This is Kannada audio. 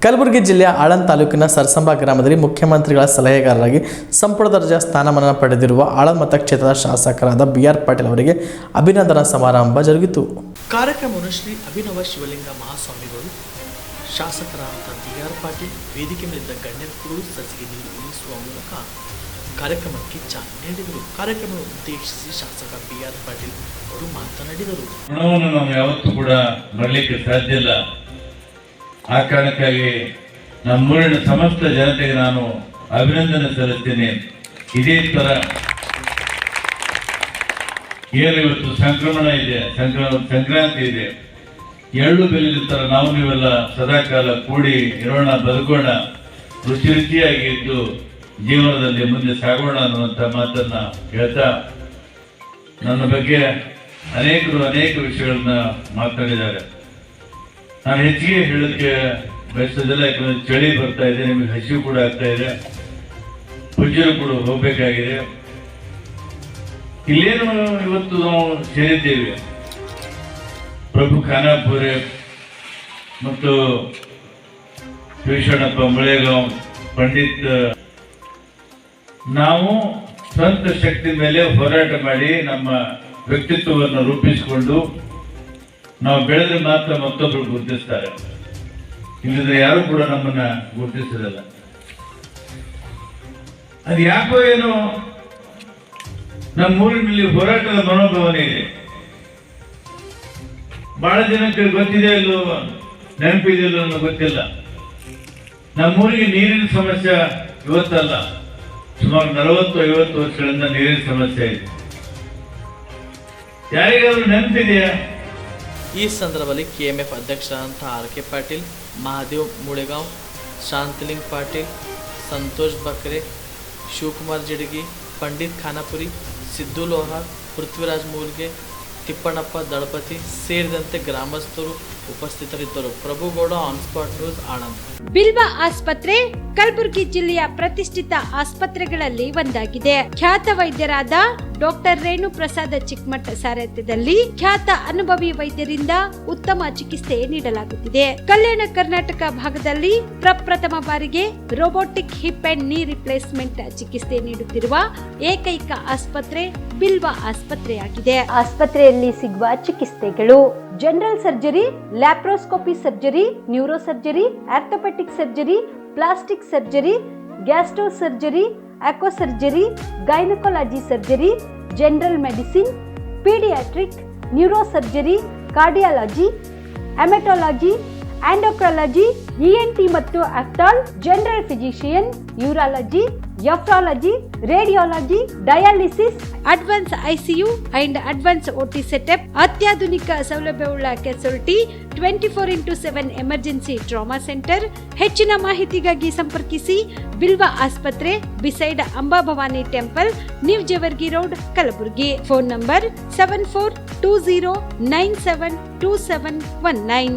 ಕಲಬುರಗಿ ಜಿಲ್ಲೆಯ ಆಳಂದ್ ತಾಲೂಕಿನ ಸರ್ಸಂಬ ಗ್ರಾಮದಲ್ಲಿ ಮುಖ್ಯಮಂತ್ರಿಗಳ ಸಲಹೆಗಾರರಾಗಿ ಸಂಪುಟ ದರ್ಜೆಯ ಸ್ಥಾನಮಾನ ಪಡೆದಿರುವ ಆಳಂದ್ ಮತಕ್ಷೇತ್ರದ ಶಾಸಕರಾದ BR ಪಾಟೀಲ್ ಅವರಿಗೆ ಅಭಿನಂದನಾ ಸಮಾರಂಭ ಜರುಗಿತು. ಕಾರ್ಯಕ್ರಮವನ್ನು ಶ್ರೀ ಅಭಿನವ ಶಿವಲಿಂಗ ಮಹಾಸ್ವಾಮಿಗಳು, ಶಾಸಕರಾದ BR ಪಾಟೀಲ್, ವೇದಿಕೆ ಮೇಲಿದ್ದ ಗಣ್ಯರು ಸಸಿಗೆ ನೀರು ಉಣಿಸುವ ಮೂಲಕ ಕಾರ್ಯಕ್ರಮಕ್ಕೆ ಚಾಲನೆ ನೀಡಿದರು. ಕಾರ್ಯಕ್ರಮವನ್ನು ಉದ್ದೇಶಿಸಿ ಶಾಸಕ BR ಪಾಟೀಲ್ ಅವರು ಮಾತನಾಡಿದರು. ಹಣವನ್ನು ನಾವು ಯಾವತ್ತೂ ಕೂಡ ಬರಲಿಕ್ಕೆ ಸಾಧ್ಯ ಇಲ್ಲ. ಆ ಕಾರಣಕ್ಕಾಗಿ ನಮ್ಮೂರಿನ ಸಮಸ್ತ ಜನತೆಗೆ ನಾನು ಅಭಿನಂದನೆ ಸಲ್ಲಿಸ್ತೇನೆ. ಇದೇ ತರ ಏನು ಇವತ್ತು ಸಂಕ್ರಮಣ ಇದೆ, ಸಂಕ್ರಾಂತಿ ಇದೆ, ಎಳ್ಳು ಬೆಲ್ಲಿನ ತರ ನಾವು ನೀವೆಲ್ಲ ಸದಾಕಾಲ ಕೂಡಿ ಇರೋಣ, ಬದುಕೋಣ, ರುಚಿ ರುಚಿಯಾಗಿ ಇದ್ದು ಜೀವನದಲ್ಲಿ ಮುಂದೆ ಸಾಗೋಣ ಅನ್ನುವಂಥ ಮಾತನ್ನ ಹೇಳ್ತಾ ನನ್ನ ಬಗ್ಗೆ ಅನೇಕರು ಅನೇಕ ವಿಷಯಗಳನ್ನ ಮಾತನಾಡಿದ್ದಾರೆ. ನಾನು ಹೆಚ್ಚಿಗೆ ಹೇಳೋಕ್ಕೆ ಬಯಸೋದಿಲ್ಲ, ಯಾಕಂದ್ರೆ ಚಳಿ ಬರ್ತಾ ಇದೆ, ನಿಮಗೆ ಹಸಿವು ಕೂಡ ಆಗ್ತಾ ಇದೆ, ಪೂಜ್ಯರು ಕೂಡ ಹೋಗ್ಬೇಕಾಗಿದೆ. ಇಲ್ಲೇನು ಇವತ್ತು ನಾವು ಸೇರಿದ್ದೇವೆ, ಪ್ರಭು ಖಾನಾಪುರೆ ಮತ್ತು ಶಿವಶರಣಪ್ಪ ಮುಳೇಗಾಂವ್ ಪಂಡಿತ್, ನಾವು ಸ್ವಂತ ಶಕ್ತಿ ಮೇಲೆ ಹೋರಾಟ ಮಾಡಿ ನಮ್ಮ ವ್ಯಕ್ತಿತ್ವವನ್ನು ರೂಪಿಸಿಕೊಂಡು ನಾವು ಬೆಳೆದ್ರೆ ಮಾತ್ರ ಮತ್ತೊಬ್ಬರು ಗುರುತಿಸ್ತಾರೆ, ಇಲ್ಲದ್ರೆ ಯಾರು ಕೂಡ ನಮ್ಮನ್ನ ಗುರುತಿಸೋದಿಲ್ಲ. ಅದು ಯಾಕೋ ಏನೋ ನಮ್ಮ ಊರಿನಲ್ಲಿ ಹೋರಾಟದ ಮನೋಭಾವನೆ ಇದೆ. ಬಹಳ ಜನಕ್ಕೆ ಗೊತ್ತಿದೆ ಇಲ್ಲೋ, ನೆನಪಿದೆಯಲ್ಲೋ ಅನ್ನೋ ಗೊತ್ತಿಲ್ಲ. ನಮ್ಮೂರಿಗೆ ನೀರಿನ ಸಮಸ್ಯೆ ಇವತ್ತಲ್ಲ, ಸುಮಾರು 40-50 ವರ್ಷಗಳಿಂದ ನೀರಿನ ಸಮಸ್ಯೆ ಇದೆ. ಯಾರಿಗಾದ್ರೂ ನೆನಪಿದೆಯಾ? ಈ ಸಂದರ್ಭದಲ್ಲಿ KMF ಅಧ್ಯಕ್ಷರಾದಂಥ RK ಪಾಟೀಲ್, ಮಹಾದೇವ್ ಮುಳೇಗಾಂವ್, ಶಾಂತಲಿಂಗ್ ಪಾಟೀಲ್, ಸಂತೋಷ್ ಬಕ್ರೆ, ಶಿವಕುಮಾರ್ ಜಿಡಗಿ, ಪಂಡಿತ್ ಖಾನಾಪುರಿ, ಸಿದ್ದು ಲೋಹಾರ್, ಪೃಥ್ವಿರಾಜ್ ಮೂಲ್ಗೆ, ತಿಪ್ಪಣ್ಣಪ್ಪ ದಳಪತಿ ಸೇರಿದಂತೆ ಗ್ರಾಮಸ್ಥರು ಉಪಸ್ಥಿತರಿದ್ದರು. Prabhugouda, on spot news, Aland. Bilva ಆಸ್ಪತ್ರೆ ಕಲಬುರಗಿ ಜಿಲ್ಲೆಯ ಪ್ರತಿಷ್ಠಿತ ಆಸ್ಪತ್ರೆಗಳಲ್ಲಿ ಒಂದಾಗಿದೆ. ಖ್ಯಾತ ವೈದ್ಯರಾದ ಡಾಕ್ಟರ್ ರೇಣು ಪ್ರಸಾದ ಚಿಕ್ಕಮಠ ಸಾರಥ್ಯದಲ್ಲಿ ಖ್ಯಾತ ಅನುಭವಿ ವೈದ್ಯರಿಂದ ಉತ್ತಮ ಚಿಕಿತ್ಸೆ ನೀಡಲಾಗುತ್ತಿದೆ. ಕಲ್ಯಾಣ ಕರ್ನಾಟಕ ಭಾಗದಲ್ಲಿ ಪ್ರಪ್ರಥಮ ಬಾರಿಗೆ robotic hip and knee replacement ಚಿಕಿತ್ಸೆ ನೀಡುತ್ತಿರುವ ಏಕೈಕ ಆಸ್ಪತ್ರೆ ಬಿಲ್ವ ಆಸ್ಪತ್ರೆಯಾಗಿದೆ. ಆಸ್ಪತ್ರೆಯಲ್ಲಿ ಸಿಗುವ ಚಿಕಿತ್ಸೆಗಳು: general surgery, laparoscopy surgery, neuro surgery, orthopaedic surgery, plastic surgery, gastro surgery, aqua surgery, gynaecology surgery, general medicine, paediatric, neuro surgery, cardiology, haematology, endocrinology, ENT ಮತ್ತು ophthal, general physician, urology, nephrology, radiology, dialysis, advance ICU and advance OT setup, ಅತ್ಯಾಧುನಿಕ ಸೌಲಭ್ಯವುಳ್ಳ casualty, 24x7 emergency trauma centre. ಹೆಚ್ಚಿನ ಮಾಹಿತಿಗಾಗಿ ಸಂಪರ್ಕಿಸಿ ಬಿಲ್ವ ಆಸ್ಪತ್ರೆ, beside Amba Bhavani temple, new Jevargi road, Kalaburagi. Phone number 7420972719.